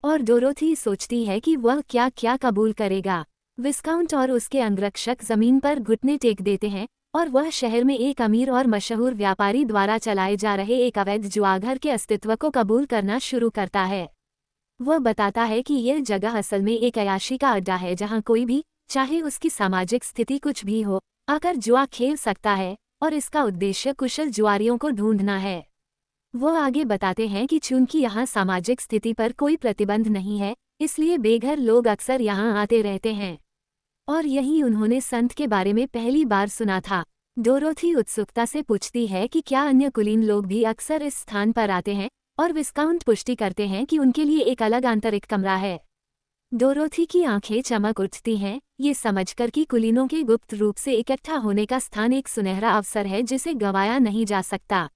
और डोरोथी सोचती है कि वह क्या क्या कबूल करेगा। विस्काउंट और उसके अंगरक्षक जमीन पर घुटने टेक देते हैं और वह शहर में एक अमीर और मशहूर व्यापारी द्वारा चलाए जा रहे एक अवैध जुआघर के अस्तित्व को कबूल करना शुरू करता है। वह बताता है कि यह जगह असल में एक अयाशी का अड्डा है जहां कोई भी, चाहे उसकी सामाजिक स्थिति कुछ भी हो, आकर जुआ खेल सकता है और इसका उद्देश्य कुशल जुआरियों को ढूंढना है। वो आगे बताते हैं कि चूंकि यहाँ सामाजिक स्थिति पर कोई प्रतिबंध नहीं है, इसलिए बेघर लोग अक्सर यहाँ आते रहते हैं और यही उन्होंने संत के बारे में पहली बार सुना था। डोरोथी उत्सुकता से पूछती है कि क्या अन्य कुलीन लोग भी अक्सर इस स्थान पर आते हैं, और विस्काउंट पुष्टि करते हैं कि उनके लिए एक अलग आंतरिक कमरा है। डोरोथी की आंखें चमक उठती हैं, ये समझकर कि कुलीनों के गुप्त रूप से इकट्ठा होने का स्थान एक सुनहरा अवसर है जिसे गंवाया नहीं जा सकता।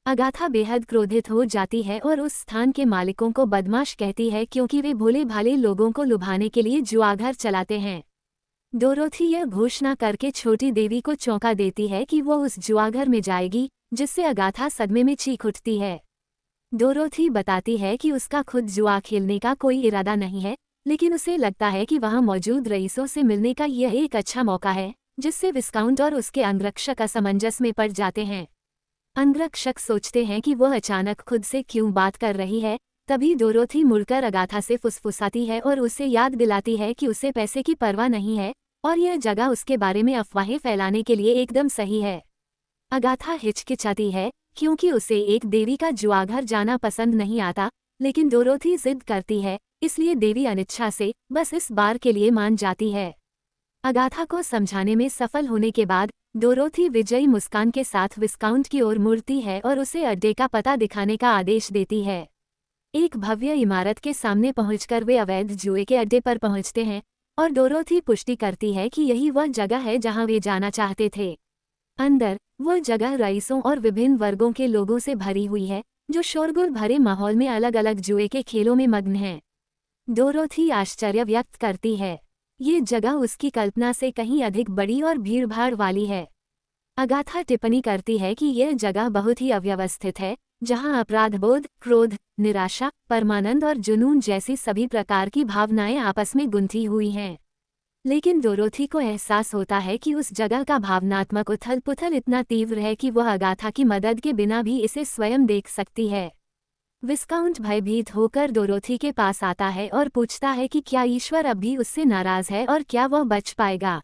अगाथा बेहद क्रोधित हो जाती है और उस स्थान के मालिकों को बदमाश कहती है क्योंकि वे भोले भाले लोगों को लुभाने के लिए जुआघर चलाते हैं। डोरोथी यह घोषणा करके छोटी देवी को चौंका देती है कि वो उस जुआघर में जाएगी, जिससे अगाथा सदमे में चीख उठती है। डोरोथी बताती है कि उसका खुद जुआ खेलने का कोई इरादा नहीं है, लेकिन उसे लगता है कि वहां मौजूद रईसों से मिलने का यह एक अच्छा मौका है, जिससे विस्काउंट और उसके अंगरक्षक असमंजस में पड़ जाते हैं। अंगरक्षक सोचते हैं कि वह अचानक खुद से क्यों बात कर रही है। तभी डोरोथी मुड़कर अगाथा से फुसफुसाती है और उसे याद दिलाती है कि उसे पैसे की परवाह नहीं है और यह जगह उसके बारे में अफवाहें फैलाने के लिए एकदम सही है। अगाथा हिचकिचाती है क्योंकि उसे एक देवी का जुआघर जाना पसंद नहीं आता, लेकिन डोरोथी जिद करती है, इसलिए देवी अनिच्छा से बस इस बार के लिए मान जाती है। अगाथा को समझाने में सफल होने के बाद डोरोथी विजयी मुस्कान के साथ विस्काउंट की ओर मुड़ती है और उसे अड्डे का पता दिखाने का आदेश देती है। एक भव्य इमारत के सामने पहुंचकर वे अवैध जुए के अड्डे पर पहुंचते हैं और डोरोथी पुष्टि करती है कि यही वह जगह है जहां वे जाना चाहते थे। अंदर वो जगह रईसों और विभिन्न वर्गों के लोगों से भरी हुई है, जो शोरगुल भरे माहौल में अलग अलग जुए के खेलों में मग्न हैं। डोरोथी आश्चर्य व्यक्त करती है, ये जगह उसकी कल्पना से कहीं अधिक बड़ी और भीड़भाड़ वाली है। अगाथा टिप्पणी करती है कि यह जगह बहुत ही अव्यवस्थित है, जहां अपराधबोध, क्रोध, निराशा, परमानंद और जुनून जैसी सभी प्रकार की भावनाएं आपस में गुंथी हुई हैं। लेकिन डोरोथी को एहसास होता है कि उस जगह का भावनात्मक उथल पुथल इतना तीव्र है कि वह अगाथा की मदद के बिना भी इसे स्वयं देख सकती है। विस्काउंट भयभीत होकर डोरोथी के पास आता है और पूछता है कि क्या ईश्वर अब भी उससे नाराज है और क्या वह बच पाएगा।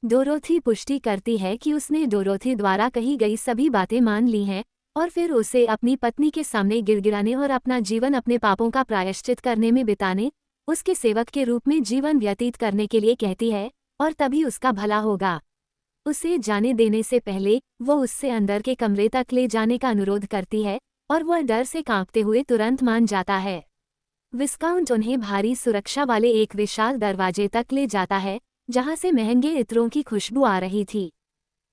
डोरोथी पुष्टि करती है कि उसने डोरोथी द्वारा कही गई सभी बातें मान ली हैं और फिर उसे अपनी पत्नी के सामने गिड़गिड़ाने और अपना जीवन अपने पापों का प्रायश्चित करने में बिताने, उसके सेवक के रूप में जीवन व्यतीत करने के लिए कहती है, और तभी उसका भला होगा। उसे जाने देने से पहले वो उससे अंदर के कमरे तक ले जाने का अनुरोध करती है और वह डर से कांपते हुए तुरंत मान जाता है। विस्काउंट उन्हें भारी सुरक्षा वाले एक विशाल दरवाजे तक ले जाता है, जहां से महंगे इत्रों की खुशबू आ रही थी।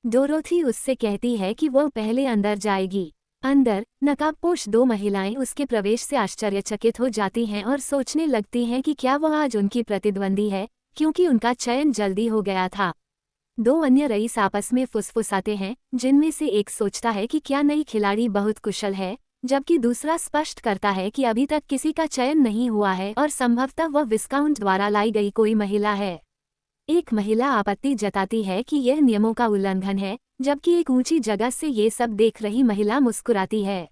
डोरोथी उससे कहती है कि वह पहले अंदर जाएगी। अंदर नकाबपोश दो महिलाएं उसके प्रवेश से आश्चर्यचकित हो जाती हैं और सोचने लगती हैं कि क्या वह आज उनकी प्रतिद्वंदी है, क्योंकि उनका चयन जल्दी हो गया था। दो अन्य रईस आपस में फुसफुसाते हैं, जिनमें से एक सोचता है कि क्या नई खिलाड़ी बहुत कुशल है, जबकि दूसरा स्पष्ट करता है कि अभी तक किसी का चयन नहीं हुआ है और संभवतः वह विस्काउंट द्वारा लाई गई कोई महिला है। एक महिला आपत्ति जताती है कि यह नियमों का उल्लंघन है, जबकि एक ऊंची जगह से ये सब देख रही महिला मुस्कुराती है।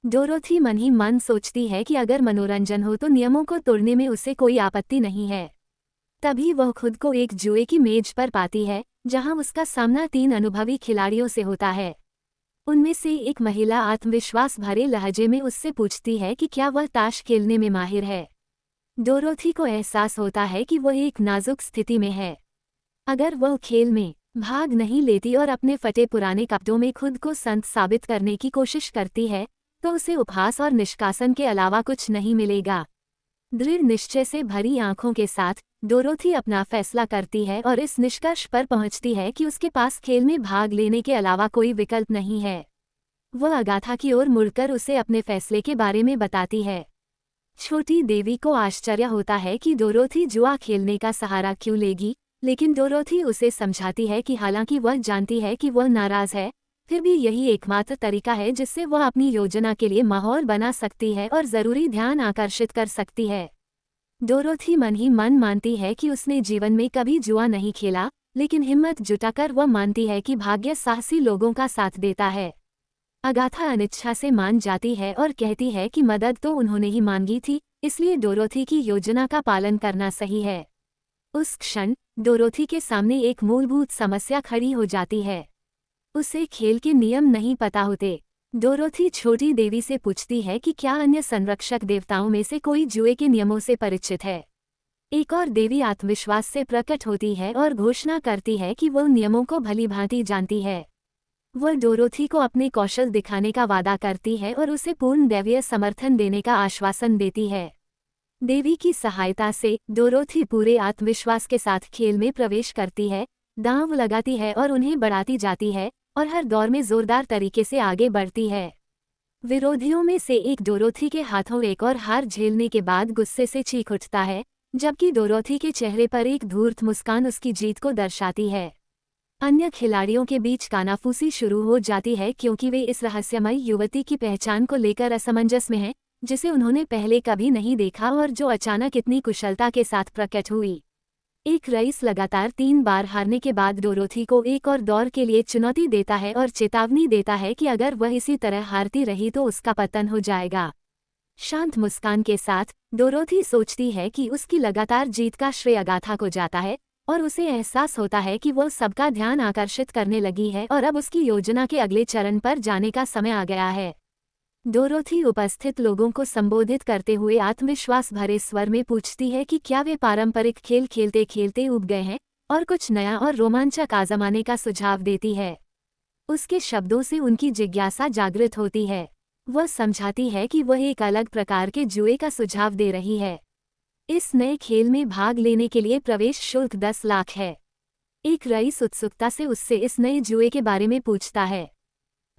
डोरोथी मन ही मन सोचती है कि अगर मनोरंजन हो तो नियमों को तोड़ने में उसे कोई आपत्ति नहीं है। तभी वह खुद को एक जुए की मेज पर पाती है, जहां उसका सामना 3 अनुभवी खिलाड़ियों से होता है। उनमें से एक महिला आत्मविश्वास भरे लहजे में उससे पूछती है कि क्या वह ताश खेलने में माहिर है। डोरोथी को एहसास होता है कि वह एक नाजुक स्थिति में है। अगर वह खेल में भाग नहीं लेती और अपने फटे पुराने कपड़ों में खुद को संत साबित करने की कोशिश करती है, तो उसे उपहास और निष्कासन के अलावा कुछ नहीं मिलेगा। दृढ़ निश्चय से भरी आंखों के साथ डोरोथी अपना फैसला करती है और इस निष्कर्ष पर पहुंचती है कि उसके पास खेल में भाग लेने के अलावा कोई विकल्प नहीं है। वह अगाथा की ओर मुड़कर उसे अपने फैसले के बारे में बताती है। छोटी देवी को आश्चर्य होता है कि डोरोथी जुआ खेलने का सहारा क्यों लेगी, लेकिन डोरोथी उसे समझाती है कि हालांकि वह जानती है कि वह नाराज है, फिर भी यही एकमात्र तरीका है जिससे वह अपनी योजना के लिए माहौल बना सकती है और जरूरी ध्यान आकर्षित कर सकती है। डोरोथी मन ही मन मानती है कि उसने जीवन में कभी जुआ नहीं खेला, लेकिन हिम्मत जुटाकर वह मानती है कि भाग्य साहसी लोगों का साथ देता है। अगाथा अनिच्छा से मान जाती है और कहती है कि मदद तो उन्होंने ही मांगी थी, इसलिए डोरोथी की योजना का पालन करना सही है। उस क्षण डोरोथी के सामने एक मूलभूत समस्या खड़ी हो जाती है। उसे खेल के नियम नहीं पता होते। डोरोथी छोटी देवी से पूछती है कि क्या अन्य संरक्षक देवताओं में से कोई जुए के नियमों से परिचित है। एक और देवी आत्मविश्वास से प्रकट होती है और घोषणा करती है कि वह नियमों को भलीभांति जानती है। वह डोरोथी को अपने कौशल दिखाने का वादा करती है और उसे पूर्ण दैवीय समर्थन देने का आश्वासन देती है। देवी की सहायता से डोरोथी पूरे आत्मविश्वास के साथ खेल में प्रवेश करती है, दांव लगाती है और उन्हें बढ़ाती जाती है और हर दौर में जोरदार तरीके से आगे बढ़ती है। विरोधियों में से एक डोरोथी के हाथों एक और हार झेलने के बाद गुस्से से चीख उठता है, जबकि डोरोथी के चेहरे पर एक धूर्त मुस्कान उसकी जीत को दर्शाती है। अन्य खिलाड़ियों के बीच कानाफूसी शुरू हो जाती है क्योंकि वे इस रहस्यमयी युवती की पहचान को लेकर असमंजस में हैं, जिसे उन्होंने पहले कभी नहीं देखा और जो अचानक इतनी कुशलता के साथ प्रकट हुई। एक रईस लगातार 3 बार हारने के बाद डोरोथी को एक और दौर के लिए चुनौती देता है और चेतावनी देता है कि अगर वह इसी तरह हारती रही तो उसका पतन हो जाएगा। शांत मुस्कान के साथ डोरोथी सोचती है कि उसकी लगातार जीत का श्रेय अगाथा को जाता है और उसे एहसास होता है कि वह सबका ध्यान आकर्षित करने लगी है और अब उसकी योजना के अगले चरण पर जाने का समय आ गया है। डोरोथी उपस्थित लोगों को संबोधित करते हुए आत्मविश्वास भरे स्वर में पूछती है कि क्या वे पारंपरिक खेल खेलते खेलते ऊब गए हैं और कुछ नया और रोमांचक आजमाने का सुझाव देती है। उसके शब्दों से उनकी जिज्ञासा जागृत होती है। वह समझाती है कि वह एक अलग प्रकार के जुए का सुझाव दे रही है। इस नए खेल में भाग लेने के लिए प्रवेश शुल्क 10 लाख है। एक रईस उत्सुकता से उससे इस नए जुए के बारे में पूछता है।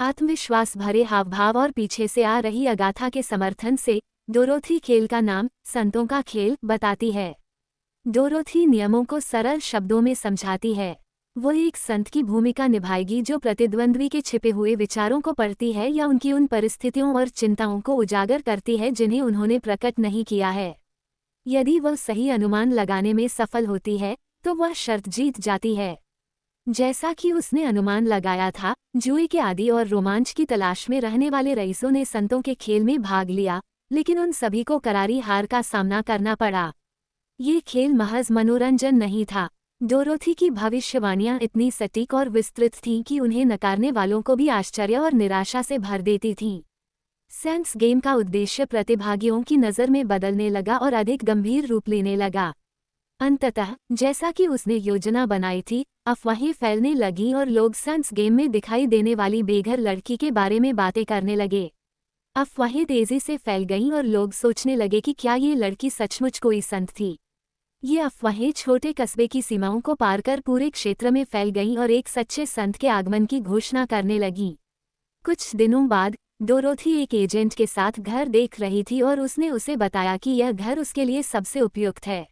आत्मविश्वास भरे हावभाव और पीछे से आ रही अगाथा के समर्थन से डोरोथी खेल का नाम संतों का खेल बताती है। डोरोथी नियमों को सरल शब्दों में समझाती है। वह एक संत की भूमिका निभाएगी जो प्रतिद्वंद्वी के छिपे हुए विचारों को पढ़ती है या उनकी उन परिस्थितियों और चिंताओं को उजागर करती है जिन्हें उन्होंने प्रकट नहीं किया है। यदि वह सही अनुमान लगाने में सफल होती है तो वह शर्त जीत जाती है। जैसा कि उसने अनुमान लगाया था, जुए के आदि और रोमांच की तलाश में रहने वाले रईसों ने संतों के खेल में भाग लिया, लेकिन उन सभी को करारी हार का सामना करना पड़ा। ये खेल महज मनोरंजन नहीं था। डोरोथी की भविष्यवाणियां इतनी सटीक और विस्तृत थीं कि उन्हें नकारने वालों को भी आश्चर्य और निराशा से भर देती थीं। सेंस गेम का उद्देश्य प्रतिभागियों की नज़र में बदलने लगा और अधिक गंभीर रूप लेने लगा। अंततः जैसा कि उसने योजना बनाई थी, अफवाहें फैलने लगीं और लोग सेंस गेम में दिखाई देने वाली बेघर लड़की के बारे में बातें करने लगे। अफवाहें तेजी से फैल गईं और लोग सोचने लगे कि क्या ये लड़की सचमुच कोई संत थी। ये अफवाहें छोटे कस्बे की सीमाओं को पार कर पूरे क्षेत्र में फैल गईं और एक सच्चे संत के आगमन की घोषणा करने लगीं। कुछ दिनों बाद डोरोथी एक एजेंट के साथ घर देख रही थी और उसने उसे बताया कि यह घर उसके लिए सबसे उपयुक्त है।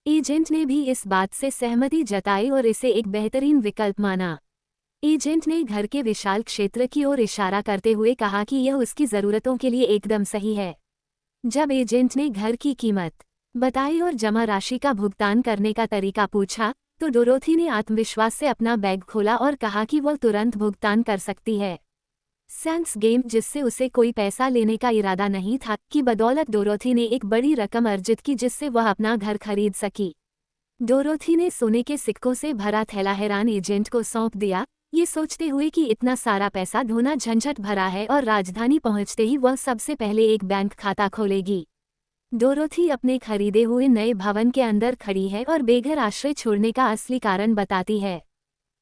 एजेंट ने भी इस बात से सहमति जताई और इसे एक बेहतरीन विकल्प माना। एजेंट ने घर के विशाल क्षेत्र की ओर इशारा करते हुए कहा कि यह उसकी ज़रूरतों के लिए एकदम सही है। जब एजेंट ने घर की कीमत बताई और जमा राशि का भुगतान करने का तरीका पूछा, तो डोरोथी ने आत्मविश्वास से अपना बैग खोला और कहा कि वह तुरंत भुगतान कर सकती है। सेंस गेम, जिससे उसे कोई पैसा लेने का इरादा नहीं था, की बदौलत डोरोथी ने एक बड़ी रकम अर्जित की जिससे वह अपना घर खरीद सकी। डोरोथी ने सोने के सिक्कों से भरा थैला हैरान एजेंट को सौंप दिया, ये सोचते हुए कि इतना सारा पैसा ढोना झंझट भरा है और राजधानी पहुंचते ही वह सबसे पहले एक बैंक खाता खोलेगी। डोरोथी अपने खरीदे हुए नए भवन के अंदर खड़ी है और बेघर आश्रय छोड़ने का असली कारण बताती है।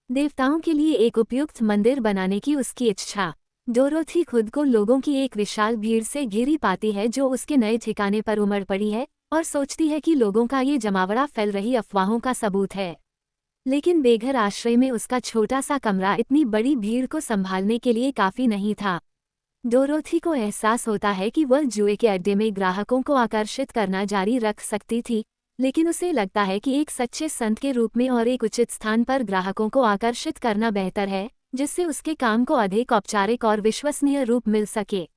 देवताओं के लिए एक उपयुक्त मंदिर बनाने की उसकी इच्छा। डोरोथी खुद को लोगों की एक विशाल भीड़ से घिरी पाती है जो उसके नए ठिकाने पर उमड़ पड़ी है और सोचती है कि लोगों का ये जमावड़ा फैल रही अफवाहों का सबूत है। लेकिन बेघर आश्रय में उसका छोटा सा कमरा इतनी बड़ी भीड़ को संभालने के लिए काफी नहीं था। डोरोथी को एहसास होता है कि वह जुए के अड्डे में ग्राहकों को आकर्षित करना जारी रख सकती थी, लेकिन उसे लगता है कि एक सच्चे संत के रूप में और एक उचित स्थान पर ग्राहकों को आकर्षित करना बेहतर है, जिससे उसके काम को अधिक औपचारिक और विश्वसनीय रूप मिल सके।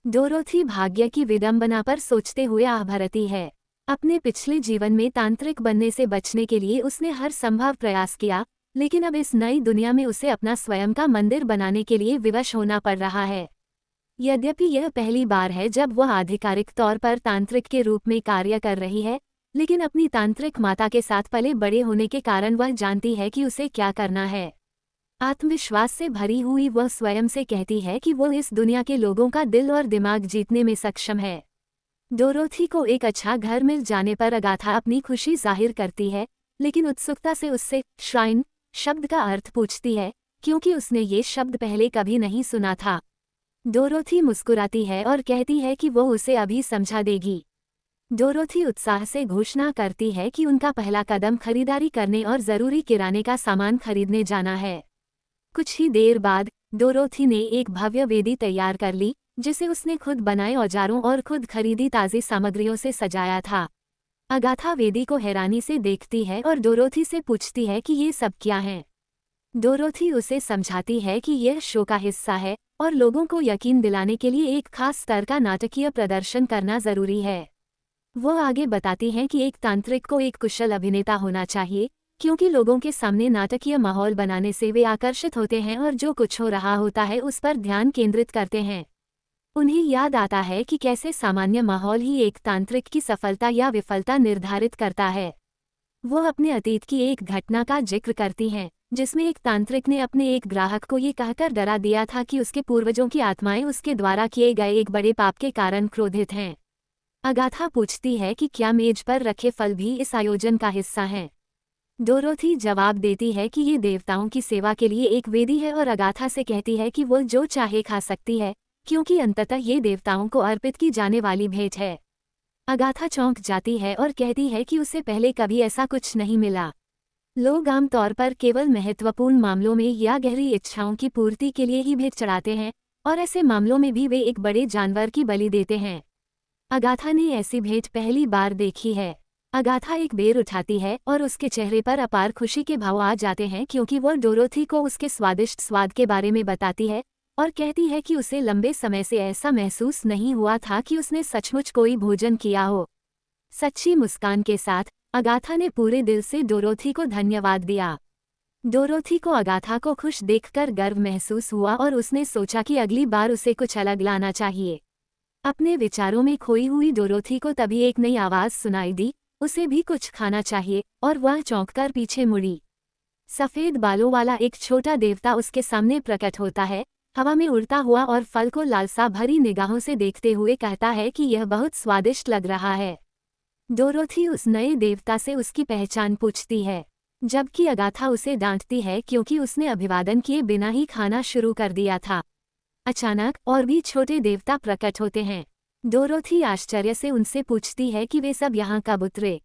डोरोथी भाग्य की विडंबना पर सोचते हुए आह भरती है। अपने पिछले जीवन में तांत्रिक बनने से बचने के लिए उसने हर संभव प्रयास किया, लेकिन अब इस नई दुनिया में उसे अपना स्वयं का मंदिर बनाने के लिए विवश होना पड़ रहा है। यद्यपि यह पहली बार है जब वह आधिकारिक तौर पर तांत्रिक के रूप में कार्य कर रही है, लेकिन अपनी तांत्रिक माता के साथ पले बड़े होने के कारण वह जानती है कि उसे क्या करना है। आत्मविश्वास से भरी हुई वह स्वयं से कहती है कि वो इस दुनिया के लोगों का दिल और दिमाग जीतने में सक्षम है। डोरोथी को एक अच्छा घर मिल जाने पर अगाथा अपनी खुशी जाहिर करती है, लेकिन उत्सुकता से उससे श्राइन शब्द का अर्थ पूछती है, क्योंकि उसने ये शब्द पहले कभी नहीं सुना था। डोरोथी मुस्कुराती है और कहती है कि वो उसे अभी समझा देगी। डोरोथी उत्साह से घोषणा करती है कि उनका पहला कदम खरीदारी करने और ज़रूरी किराने का सामान खरीदने जाना है। कुछ ही देर बाद डोरोथी ने एक भव्य वेदी तैयार कर ली, जिसे उसने खुद बनाए औजारों और खुद खरीदी ताज़ी सामग्रियों से सजाया था। अगाथा वेदी को हैरानी से देखती है और डोरोथी से पूछती है कि ये सब क्या है। डोरोथी उसे समझाती है कि यह शो का हिस्सा है और लोगों को यकीन दिलाने के लिए एक खास स्तर का नाटकीय प्रदर्शन करना जरूरी है। वो आगे बताती हैं कि एक तांत्रिक को एक कुशल अभिनेता होना चाहिए, क्योंकि लोगों के सामने नाटकीय माहौल बनाने से वे आकर्षित होते हैं और जो कुछ हो रहा होता है उस पर ध्यान केंद्रित करते हैं। उन्हें याद आता है कि कैसे सामान्य माहौल ही एक तांत्रिक की सफलता या विफलता निर्धारित करता है। वो अपने अतीत की एक घटना का जिक्र करती हैं, जिसमें एक तांत्रिक ने अपने एक ग्राहक को ये कहकर डरा दिया था कि उसके पूर्वजों की आत्माएं उसके द्वारा किए गए एक बड़े पाप के कारण क्रोधित हैं। अगाथा पूछती है कि क्या मेज पर रखे फल भी इस आयोजन का हिस्सा हैं। डोरोथी जवाब देती है कि ये देवताओं की सेवा के लिए एक वेदी है और अगाथा से कहती है कि वो जो चाहे खा सकती है, क्योंकि अंततः ये देवताओं को अर्पित की जाने वाली भेंट है। अगाथा चौंक जाती है और कहती है कि उसे पहले कभी ऐसा कुछ नहीं मिला। लोग आमतौर पर केवल महत्वपूर्ण मामलों में या गहरी इच्छाओं की पूर्ति के लिए ही भेंट चढ़ाते हैं, और ऐसे मामलों में भी वे एक बड़े जानवर की बलि देते हैं। अगाथा ने ऐसी भेंट पहली बार देखी है। अगाथा एक बेर उठाती है और उसके चेहरे पर अपार खुशी के भाव आ जाते हैं, क्योंकि वह डोरोथी को उसके स्वादिष्ट स्वाद के बारे में बताती है और कहती है कि उसे लंबे समय से ऐसा महसूस नहीं हुआ था कि उसने सचमुच कोई भोजन किया हो। सच्ची मुस्कान के साथ अगाथा ने पूरे दिल से डोरोथी को धन्यवाद दिया। डोरोथी को अगाथा को खुश देखकर गर्व महसूस हुआ और उसने सोचा कि अगली बार उसे कुछ अलग लाना चाहिए। अपने विचारों में खोई हुई डोरोथी को तभी एक नई आवाज़ सुनाई दी, उसे भी कुछ खाना चाहिए, और वह चौंककर पीछे मुड़ी। सफ़ेद बालों वाला एक छोटा देवता उसके सामने प्रकट होता है, हवा में उड़ता हुआ और फल को लालसा भरी निगाहों से देखते हुए कहता है कि यह बहुत स्वादिष्ट लग रहा है। डोरोथी उस नए देवता से उसकी पहचान पूछती है, जबकि अगाथा उसे डांटती है क्योंकि उसने अभिवादन किए बिना ही खाना शुरू कर दिया था। अचानक और भी छोटे देवता प्रकट होते हैं। डोरोथी आश्चर्य से उनसे पूछती है कि वे सब यहाँ कब उतरे।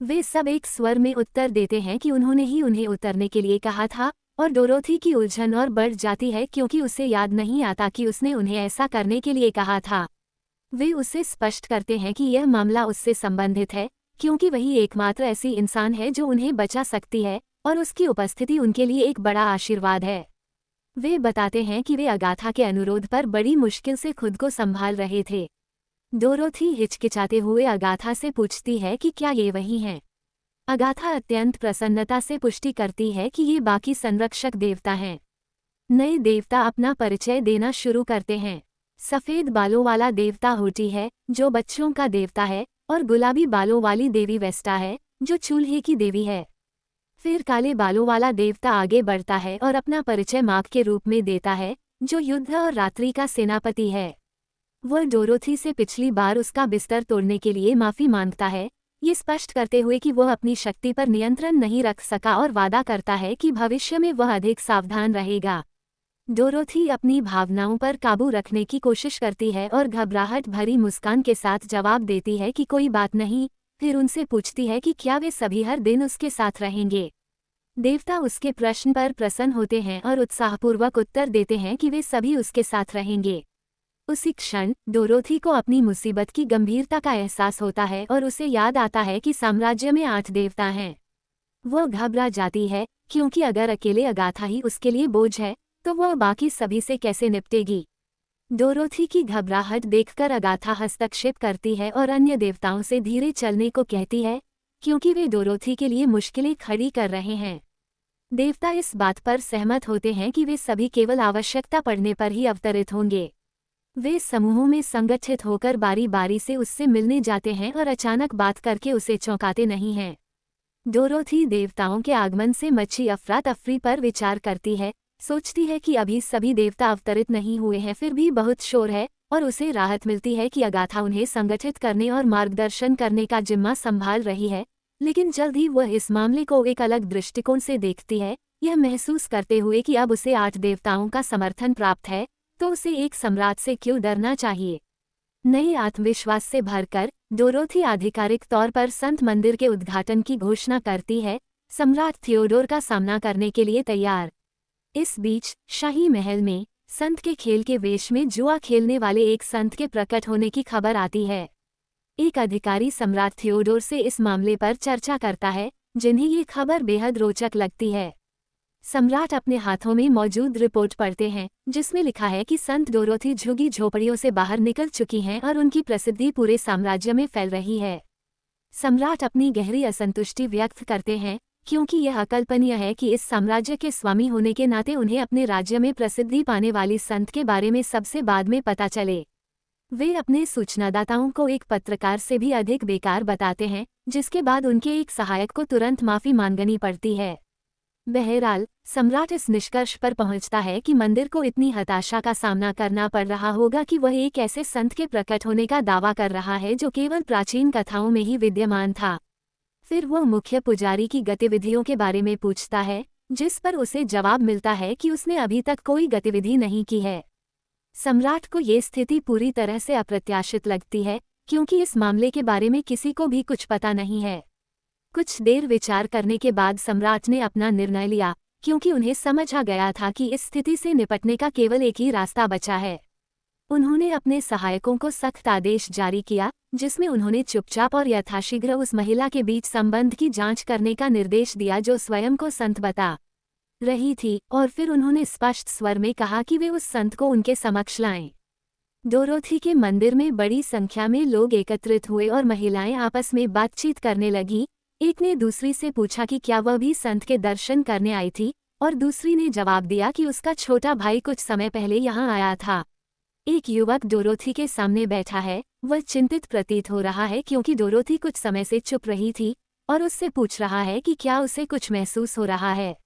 वे सब एक स्वर में उत्तर देते हैं कि उन्होंने ही उन्हें उतरने के लिए कहा था, और डोरोथी की उलझन और बढ़ जाती है क्योंकि उसे याद नहीं आता कि उसने उन्हें ऐसा करने के लिए कहा था। वे उसे स्पष्ट करते हैं कि यह मामला उससे संबंधित है, क्योंकि वही एकमात्र ऐसी इंसान है जो उन्हें बचा सकती है, और उसकी उपस्थिति उनके लिए एक बड़ा आशीर्वाद है। वे बताते हैं कि वे अगाथा के अनुरोध पर बड़ी मुश्किल से खुद को संभाल रहे थे। डोरोथी हिचकिचाते हुए अगाथा से पूछती है कि क्या ये वही हैं। अगाथा अत्यंत प्रसन्नता से पुष्टि करती है कि ये बाकी संरक्षक देवता हैं। नए देवता अपना परिचय देना शुरू करते हैं। सफ़ेद बालों वाला देवता होटी है, जो बच्चों का देवता है, और गुलाबी बालों वाली देवी वेस्टा है, जो चूल्हे की देवी है। फिर काले बालों वाला देवता आगे बढ़ता है और अपना परिचय माग के रूप में देता है, जो युद्ध और रात्रि का सेनापति है। वह डोरोथी से पिछली बार उसका बिस्तर तोड़ने के लिए माफ़ी मांगता है, ये स्पष्ट करते हुए कि वह अपनी शक्ति पर नियंत्रण नहीं रख सका, और वादा करता है कि भविष्य में वह अधिक सावधान रहेगा। डोरोथी अपनी भावनाओं पर काबू रखने की कोशिश करती है और घबराहट भरी मुस्कान के साथ जवाब देती है कि कोई बात नहीं। फिर उनसे पूछती है कि क्या वे सभी हर दिन उसके साथ रहेंगे। देवता उसके प्रश्न पर प्रसन्न होते हैं और उत्साहपूर्वक उत्तर देते हैं कि वे सभी उसके साथ रहेंगे। उसी क्षण डोरोथी को अपनी मुसीबत की गंभीरता का एहसास होता है और उसे याद आता है कि साम्राज्य में 8 देवता हैं। वह घबरा जाती है, क्योंकि अगर अकेले अगाथा ही उसके लिए बोझ है, तो वह बाकी सभी से कैसे निपटेगी। डोरोथी की घबराहट देखकर अगाथा हस्तक्षेप करती है और अन्य देवताओं से धीरे चलने को कहती है, क्योंकि वे डोरोथी के लिए मुश्किलें खड़ी कर रहे हैं। देवता इस बात पर सहमत होते हैं कि वे सभी केवल आवश्यकता पड़ने पर ही अवतरित होंगे। वे समूहों में संगठित होकर बारी बारी से उससे मिलने जाते हैं और अचानक बात करके उसे चौंकाते नहीं हैं। डोरोथी देवताओं के आगमन से मची अफरा तफरी पर विचार करती है, सोचती है कि अभी सभी देवता अवतरित नहीं हुए हैं, फिर भी बहुत शोर है, और उसे राहत मिलती है कि अगाथा उन्हें संगठित करने और मार्गदर्शन करने का जिम्मा संभाल रही है। लेकिन जल्द ही वह इस मामले को एक अलग दृष्टिकोण से देखती है, यह महसूस करते हुए कि अब उसे 8 देवताओं का समर्थन प्राप्त है, तो उसे एक सम्राट से क्यों डरना चाहिए। नए आत्मविश्वास से भरकर डोरोथी आधिकारिक तौर पर संत मंदिर के उद्घाटन की घोषणा करती है, सम्राट थियोडोर का सामना करने के लिए तैयार। इस बीच शाही महल में संत के खेल के वेश में जुआ खेलने वाले एक संत के प्रकट होने की खबर आती है। एक अधिकारी सम्राट थियोडोर से इस मामले पर चर्चा करता है, जिन्हें ये खबर बेहद रोचक लगती है। सम्राट अपने हाथों में मौजूद रिपोर्ट पढ़ते हैं, जिसमें लिखा है कि संत डोरोथी झुग्गी झोपड़ियों से बाहर निकल चुकी हैं और उनकी प्रसिद्धि पूरे साम्राज्य में फैल रही है। सम्राट अपनी गहरी असंतुष्टि व्यक्त करते हैं, क्योंकि यह अकल्पनीय है कि इस साम्राज्य के स्वामी होने के नाते उन्हें अपने राज्य में प्रसिद्धि पाने वाली संत के बारे में सबसे बाद में पता चले। वे अपने सूचनादाताओं को एक पत्रकार से भी अधिक बेकार बताते हैं, जिसके बाद उनके एक सहायक को तुरंत माफी मांगनी पड़ती है। बहरहाल सम्राट इस निष्कर्ष पर पहुंचता है कि मंदिर को इतनी हताशा का सामना करना पड़ रहा होगा कि वह एक ऐसे संत के प्रकट होने का दावा कर रहा है जो केवल प्राचीन कथाओं में ही विद्यमान था। फिर वह मुख्य पुजारी की गतिविधियों के बारे में पूछता है, जिस पर उसे जवाब मिलता है कि उसने अभी तक कोई गतिविधि नहीं की है। सम्राट को ये स्थिति पूरी तरह से अप्रत्याशित लगती है, क्योंकि इस मामले के बारे में किसी को भी कुछ पता नहीं है। कुछ देर विचार करने के बाद सम्राट ने अपना निर्णय लिया, क्योंकि उन्हें समझ आ गया था कि इस स्थिति से निपटने का केवल एक ही रास्ता बचा है। उन्होंने अपने सहायकों को सख्त आदेश जारी किया, जिसमें उन्होंने चुपचाप और यथाशीघ्र उस महिला के बीच संबंध की जांच करने का निर्देश दिया जो स्वयं को संत बता रही थी, और फिर उन्होंने स्पष्ट स्वर में कहा कि वे उस संत को उनके समक्ष लाएं। डोरोथी के मंदिर में बड़ी संख्या में लोग एकत्रित हुए और महिलाएं आपस में बातचीत करने लगीं। एक ने दूसरी से पूछा कि क्या वह भी संत के दर्शन करने आई थी, और दूसरी ने जवाब दिया कि उसका छोटा भाई कुछ समय पहले यहाँ आया था। एक युवक डोरोथी के सामने बैठा है, वह चिंतित प्रतीत हो रहा है क्योंकि डोरोथी कुछ समय से चुप रही थी, और उससे पूछ रहा है कि क्या उसे कुछ महसूस हो रहा है।